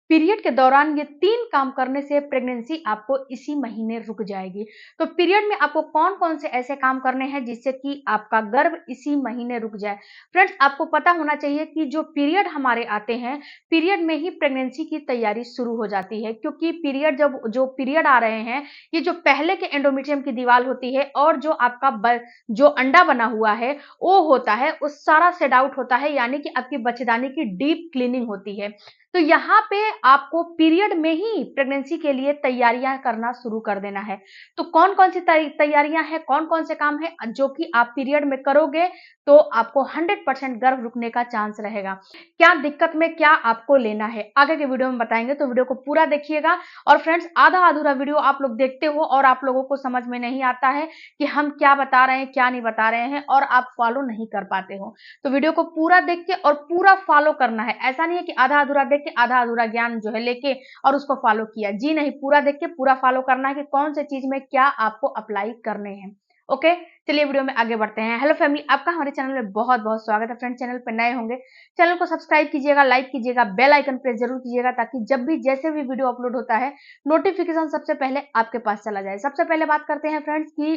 Period के दौरान ये 3 काम करने से प्रेगनेंसी आपको इसी महीने रुक जाएगी। तो पीरियड में आपको कौन-कौन से ऐसे काम करने हैं जिससे कि आपका गर्भ इसी महीने रुक जाए। फ्रेंड्स, आपको पता होना चाहिए कि जो पीरियड हमारे आते हैं, पीरियड में ही प्रेगनेंसी की तैयारी शुरू हो जाती है, क्योंकि पीरियड जब जो पीरियड आ रहे हैं, ये जो पहले के एंडोमेट्रियम की दीवार होती है और जो आपका जो अंडा बना हुआ है, वो होता है, वो सारा सेड आउट होता है, यानी कि आपकी बच्चेदानी की डीप क्लीनिंग होती है। तो यहाँ पे आपको पीरियड में ही प्रेगनेंसी के लिए तैयारियां करना शुरू कर देना है। तो कौन-कौन सी तैयारियां हैं, कौन-कौन से काम हैं जो कि आप पीरियड में करोगे तो आपको 100% गर्भ रुकने का चांस रहेगा। क्या दिक्कत में क्या आपको लेना है, आगे के वीडियो में बताएंगे, तो वीडियो को पूरा देखिएगा। और फ्रेंड्स, आधा-अधूरा वीडियो आप लोग देखते हो और आप लोगों को समझ में नहीं आता है कि हम क्या बता रहे हैं, क्या नहीं बता रहे हैं, और आप फॉलो नहीं कर पाते हो। तो वीडियो को पूरा देख के और पूरा फॉलो करना है। ऐसा नहीं है कि आधा-अधूरा देख के आधा-अधूरा ज्ञान जो है लेके और उसको फॉलो किया। जी नहीं, पूरा देख के पूरा फॉलो करना है कि कौन से चीज में क्या आपको अप्लाई करने हैं। ओके, चलिए वीडियो में आगे बढ़ते हैं। हेलो फैमिली, आपका हमारे चैनल में बहुत-बहुत स्वागत है। फ्रेंड, चैनल पर नए होंगे, चैनल को सब्सक्राइब कीजिएगा, लाइक कीजिएगा, बेल आइकन प्रेस जरूर कीजिएगा, ताकि जब भी जैसे भी वीडियो अपलोड होता है, नोटिफिकेशन सबसे पहले आपके पास चला जाए। सबसे पहले बात करते हैं फ्रेंड्स की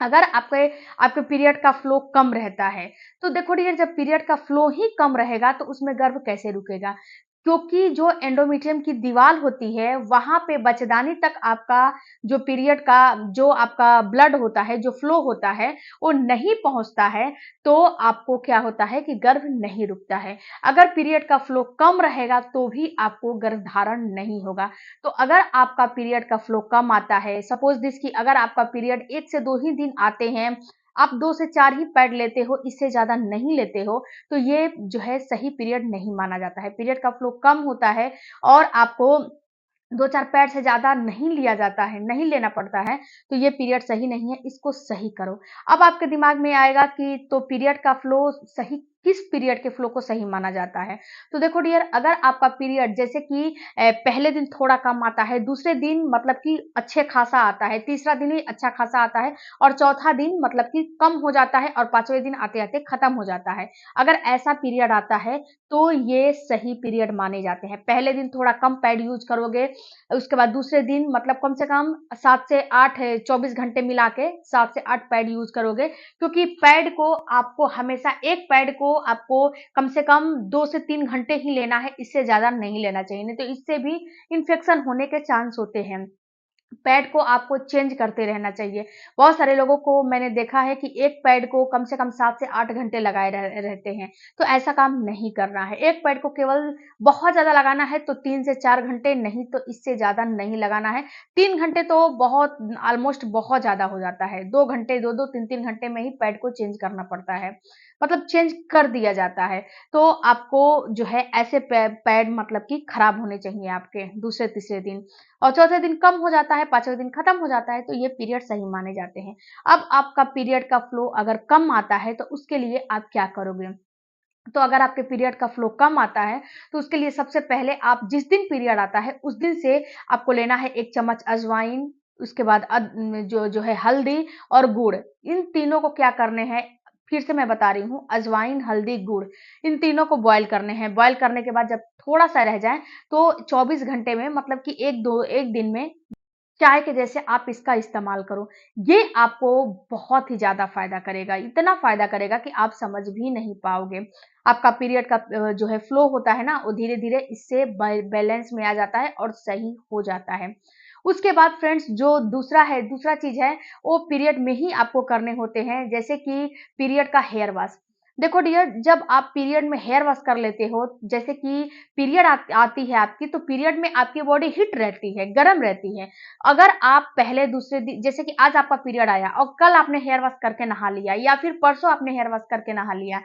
अगर आपके आपके पीरियड का फ्लो कम रहता है, तो देखो डियर, जब पीरियड का फ्लो ही कम रहेगा तो उसमें गर्भ कैसे रुकेगा? क्योंकि जो एंडोमेट्रियम की दीवार होती है, वहां पे बच्चेदानी तक आपका जो पीरियड का जो आपका ब्लड होता है, जो फ्लो होता है, वो नहीं पहुंचता है, तो आपको क्या होता है कि गर्भ नहीं रुकता है। अगर पीरियड का फ्लो कम रहेगा तो भी आपको गर्भ धारण नहीं होगा। तो अगर आपका पीरियड का फ्लो कम आता है, सपोज दिस कि अगर आपका पीरियड 1 से 2 ही दिन आते हैं, आप 2 से 4 ही पैड लेते हो, इससे ज्यादा नहीं लेते हो, तो ये जो है सही पीरियड नहीं माना जाता है। पीरियड का फ्लो कम होता है और आपको 2-4 पैड से ज़्यादा नहीं लिया जाता है, नहीं लेना पड़ता है, तो ये पीरियड सही नहीं है, इसको सही करो। अब आपके दिमाग में आएगा कि तो पीरियड का फ्लो सही, किस पीरियड के फ्लो को सही माना जाता है? तो देखो डियर, अगर आपका पीरियड जैसे कि पहले दिन थोड़ा कम आता है, दूसरे दिन मतलब कि अच्छे खासा आता है, तीसरा दिन भी अच्छा खासा आता है और चौथा दिन मतलब कि कम हो जाता है और पाँचवें दिन आते-आते खत्म हो जाता है। अगर ऐसा पीरियड आता है, तो ये सही पीरियड माने जाते हैं। पहले दिन थोड़ा कम पैड यूज़ करोगे, उसके बाद दूसरे दिन मतलब कम से कम 7 से 8 24 घंटे मिला के 7 से 8 पैड यूज़ करोगे, क्योंकि पैड को आपको हमेशा एक पैड को आपको कम से कम 2 से 3 घंटे ही लेना है, इससे ज़्यादा नहीं लेना चाहिए, नहीं तो इससे भी इन्फेक्शन होने के चांस होते हैं। पैड को आपको चेंज करते रहना चाहिए। बहुत सारे लोगों को मैंने देखा है कि एक पैड को कम से कम 7 से 8 घंटे लगाए रहते हैं, तो ऐसा काम नहीं करना है। एक पैड को केवल बहुत ज़्यादा लगाना है तो 3 से 4 घंटे, नहीं तो इससे ज़्यादा नहीं लगाना है। 3 घंटे तो बहुत ऑलमोस्ट बहुत ज़्यादा हो जाता है। 2 घंटे, 2-2 3-3 घंटे में ही पैड को चेंज करना पड़ता है, मतलब चेंज कर दिया जाता है। तो आपको जो है ऐसे पैड मतलब कि खराब होने चाहिए आपके दूसरे-तीसरे दिन। और चौथे दिन कम हो जाता है, पाँचवें दिन खत्म हो जाता है, तो ये पीरियड सही माने जाते हैं। अब आपका पीरियड का फ्लो अगर कम आता है, तो उसके लिए आप क्या करोगे? तो अगर आपके पीरियड का फ्लो कम आता है, तो उसके लिए सबसे पहले आप जिस दिन पीरियड आता है, उस दिन से आपको लेना है 1 चम्मच अजवाइन, उसके बाद जो है हल्दी और गुड़। इन तीनों को क्या करने हैं, फिर से मैं बता रही हूँ, अजवाइन, हल्दी, गुड़, इन तीनों को बॉयल करने हैं। बॉयल करने के बाद जब थोड़ा-सा रह जाए, तो 24 घंटे में मतलब कि 1 दिन में चाय के जैसे आप इसका इस्तेमाल करो। ये आपको बहुत ही ज़्यादा फ़ायदा करेगा, इतना फ़ायदा करेगा कि आप समझ भी नहीं पाओगे। आपका पीरियड का जो है फ्लो होता है ना, वो धीरे-धीरे इससे बैलेंस में आ जाता है और सही हो जाता है। उसके बाद फ्रेंड्स, जो दूसरा चीज़ है, वो पीरियड में ही आपको करने होते हैं, जैसे कि पीरियड का हेयर वॉश। देखो डियर, जब आप पीरियड में हेयर वॉश कर लेते हो, जैसे कि पीरियड आती है आपकी, तो पीरियड में आपकी बॉडी हिट रहती है, गर्म रहती है। अगर आप पहले दूसरे दिन, जैसे कि आज आपका पीरियड आया और कल आपने हेयर वॉश करके नहा लिया या फिर परसों आपने हेयर वॉश करके नहा लिया,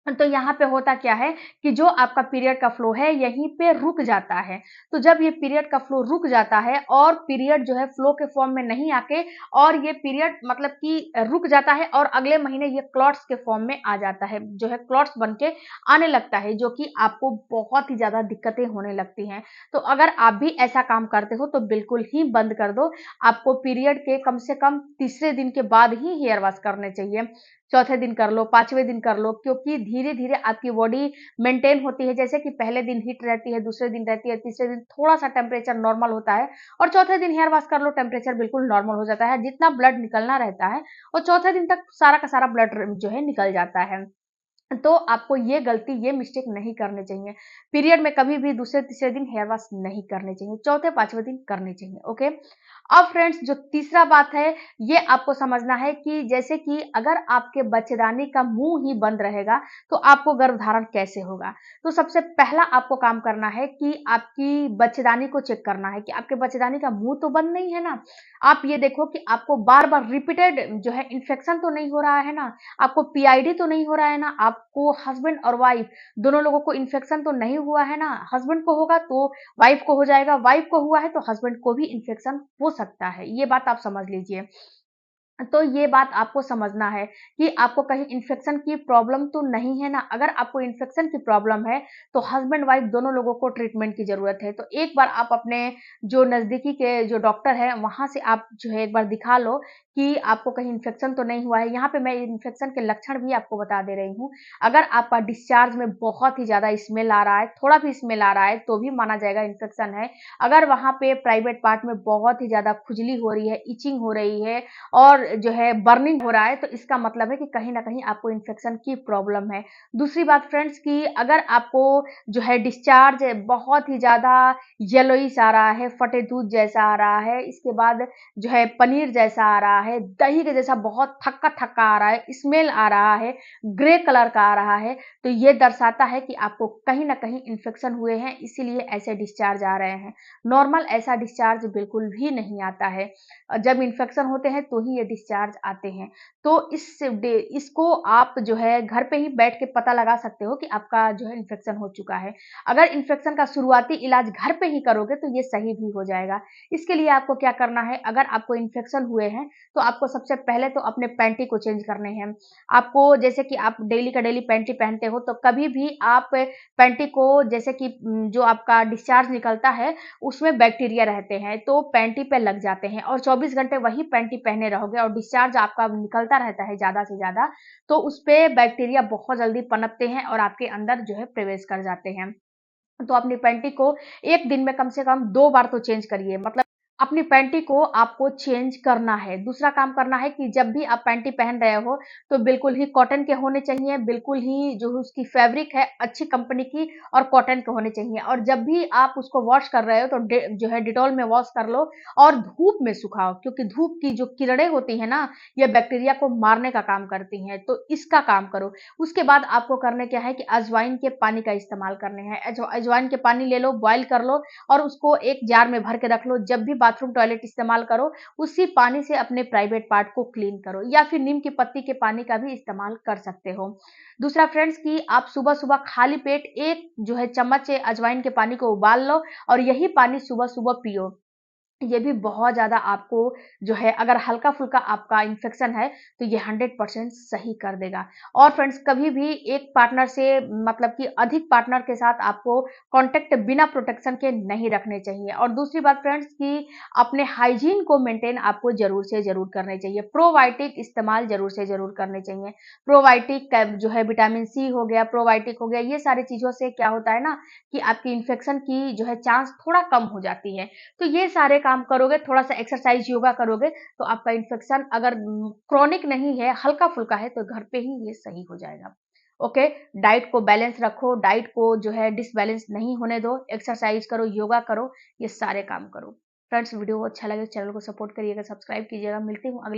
तो यहाँ पे होता क्या है कि जो आपका पीरियड का फ्लो है यहीं पे रुक जाता है। तो जब ये पीरियड का फ्लो रुक जाता है और पीरियड जो है फ्लो के फॉर्म में नहीं आके, और ये पीरियड मतलब कि रुक जाता है और अगले महीने ये क्लॉट्स के फॉर्म में आ जाता है, जो है क्लॉट्स बन के आने लगता है, जो कि आपको बहुत ही ज़्यादा दिक्कतें होने लगती हैं। तो अगर आप भी ऐसा काम करते हो तो बिल्कुल ही बंद कर दो। आपको पीरियड के कम से कम तीसरे दिन के बाद ही हेयर वॉश करने चाहिए। चौथे दिन कर लो, 5वें दिन कर लो, क्योंकि धीरे-धीरे आपकी बॉडी मेंटेन होती है। जैसे कि पहले दिन हीट रहती है, दूसरे दिन रहती है, तीसरे दिन थोड़ा-सा टेम्परेचर नॉर्मल होता है और चौथे दिन हेयर वॉश कर लो, टेम्परेचर बिल्कुल नॉर्मल हो जाता है। जितना ब्लड निकलना रहता है और चौथे दिन तक सारा का सारा ब्लड जो है निकल जाता है। तो आपको ये गलती, ये मिस्टेक नहीं करने चाहिए। पीरियड में कभी भी दूसरे तीसरे दिन हेयर वॉश नहीं करने चाहिए, चौथे पांचवें दिन करने चाहिए। ओके। अब फ्रेंड्स, जो तीसरा बात है, ये आपको समझना है कि जैसे कि अगर आपके बच्चेदानी का मुंह ही बंद रहेगा तो आपको गर्भधारण कैसे होगा। तो सबसे पहला आपको काम करना है कि आपकी बच्चेदानी को चेक करना है कि आपके बच्चेदानी का मुंह तो बंद नहीं है ना। आप ये देखो कि आपको बार बार रिपीटेड जो है इन्फेक्शन तो नहीं हो रहा है ना, आपको पीआईडी तो नहीं हो रहा है ना, आपको हस्बैंड और वाइफ दोनों लोगों को इन्फेक्शन तो नहीं हुआ है ना। हस्बैंड को होगा तो वाइफ को हो जाएगा, वाइफ को हुआ है तो हस्बैंड को भी इन्फेक्शन हो सकता है। ये बात आप समझ लीजिए। तो ये बात आपको समझना है कि आपको कहीं इन्फेक्शन की प्रॉब्लम तो नहीं है ना। अगर आपको इन्फेक्शन की प्रॉब्लम है तो हस्बैंड वाइफ दोनों लोगों को ट्रीटमेंट की जरूरत है। तो एक बार आप अपने जो नजदीकी के जो डॉक्टर है वहां से आप जो है एक बार दिखा लो कि आपको कहीं इन्फेक्शन तो नहीं हुआ है। यहाँ पे मैं इन्फेक्शन के लक्षण भी आपको बता दे रही हूँ। अगर आपका डिस्चार्ज में बहुत ही ज्यादा स्मेल आ रहा है, थोड़ा भी स्मेल आ रहा है, तो भी माना जाएगा इन्फेक्शन है। अगर वहां पे प्राइवेट पार्ट में बहुत ही ज्यादा खुजली हो रही है, इचिंग हो रही है और जो है बर्निंग हो रहा है, तो इसका मतलब है कि कहीं ना कहीं आपको इन्फेक्शन की प्रॉब्लम है। दूसरी बात फ्रेंड्स कि अगर आपको जो है डिस्चार्ज बहुत ही ज्यादा येलोइश आ रहा है, फटे दूध जैसा आ रहा है, इसके बाद जो है पनीर जैसा आ रहा है, दही के जैसा बहुत थक्का थक्का आ रहा है, स्मेल आ रहा है, ग्रे कलर का आ रहा है, तो ये दर्शाता है कि आपको कहीं ना कहीं इन्फेक्शन हुए हैं, इसीलिए ऐसे डिस्चार्ज आ रहे हैं। नॉर्मल ऐसा डिस्चार्ज बिल्कुल भी नहीं आता है। जब इन्फेक्शन होते हैं तो ही ये डिस्चार्ज आते हैं। तो इसको आप जो है घर पे ही बैठ के पता लगा सकते हो कि आपका जो है इन्फेक्शन हो चुका है। अगर इन्फेक्शन का शुरुआती इलाज घर पे ही करोगे तो ये सही भी हो जाएगा। इसके लिए आपको क्या करना है, अगर आपको इन्फेक्शन हुए हैं तो आपको सबसे पहले तो अपने पैंटी को चेंज करने हैं। आपको जैसे कि आप डेली का डेली पैंटी पहनते हो तो कभी भी आप पैंटी को जैसे कि जो आपका डिस्चार्ज निकलता है उसमें बैक्टीरिया रहते हैं तो पैंटी पे लग जाते हैं और 24 घंटे वही पैंटी पहने रहोगे और डिस्चार्ज आपका निकलता रहता है ज्यादा से ज्यादा, तो उस पे बैक्टीरिया बहुत जल्दी पनपते हैं और आपके अंदर जो है प्रवेश कर जाते हैं। तो अपनी पैंटी को एक दिन में कम से कम 2 बार तो चेंज करिए। मतलब अपनी पैंटी को आपको चेंज करना है। दूसरा काम करना है कि जब भी आप पैंटी पहन रहे हो तो बिल्कुल ही कॉटन के होने चाहिए, बिल्कुल ही जो उसकी फैब्रिक है अच्छी कंपनी की और कॉटन के होने चाहिए। और जब भी आप उसको वॉश कर रहे हो तो जो है डिटॉल में वॉश कर लो और धूप में सुखाओ, क्योंकि धूप की जो किरणें होती है ना, ये बैक्टीरिया को मारने का काम करती हैं, तो इसका काम करो। उसके बाद आपको करने क्या है कि अजवाइन के पानी का इस्तेमाल करने हैं। अजवाइन के पानी ले लो, बॉयल कर लो और उसको एक जार में भर के रख लो। जब भी बाथरूम टॉयलेट इस्तेमाल करो उसी पानी से अपने प्राइवेट पार्ट को क्लीन करो, या फिर नीम की पत्ती के पानी का भी इस्तेमाल कर सकते हो। दूसरा फ्रेंड्स कि आप सुबह सुबह खाली पेट एक जो है चम्मच अजवाइन के पानी को उबाल लो और यही पानी सुबह सुबह पियो। ये भी बहुत ज़्यादा आपको जो है, अगर हल्का-फुल्का आपका इन्फेक्शन है, तो ये 100% सही कर देगा। और फ्रेंड्स, कभी भी एक पार्टनर से मतलब कि अधिक पार्टनर के साथ आपको कॉन्टैक्ट बिना प्रोटेक्शन के नहीं रखने चाहिए। और दूसरी बात फ्रेंड्स कि अपने हाइजीन को मेंटेन आपको ज़रूर से ज़रूर करने चाहिए। प्रोबायोटिक इस्तेमाल ज़रूर से ज़रूर करने चाहिए। प्रोबायोटिक का जो है विटामिन सी हो गया, प्रोबायोटिक हो गया, ये सारी चीज़ों से क्या होता है ना कि आपकी इन्फेक्शन की जो है चांस थोड़ा कम हो जाती है। तो ये सारे काम करोगे, थोड़ा-सा एक्सरसाइज योगा करोगे तो आपका इन्फेक्शन अगर क्रॉनिक नहीं है, हल्का-फुल्का है तो घर पे ही ये सही हो जाएगा। ओके। डाइट को बैलेंस रखो, डाइट को जो है डिसबैलेंस नहीं होने दो, एक्सरसाइज करो, योगा करो, ये सारे काम करो। फ्रेंड्स, वीडियो अच्छा लगे चैनल को सपोर्ट करिएगा, सब्सक्राइब कीजिएगा। मिलती हूँ अगले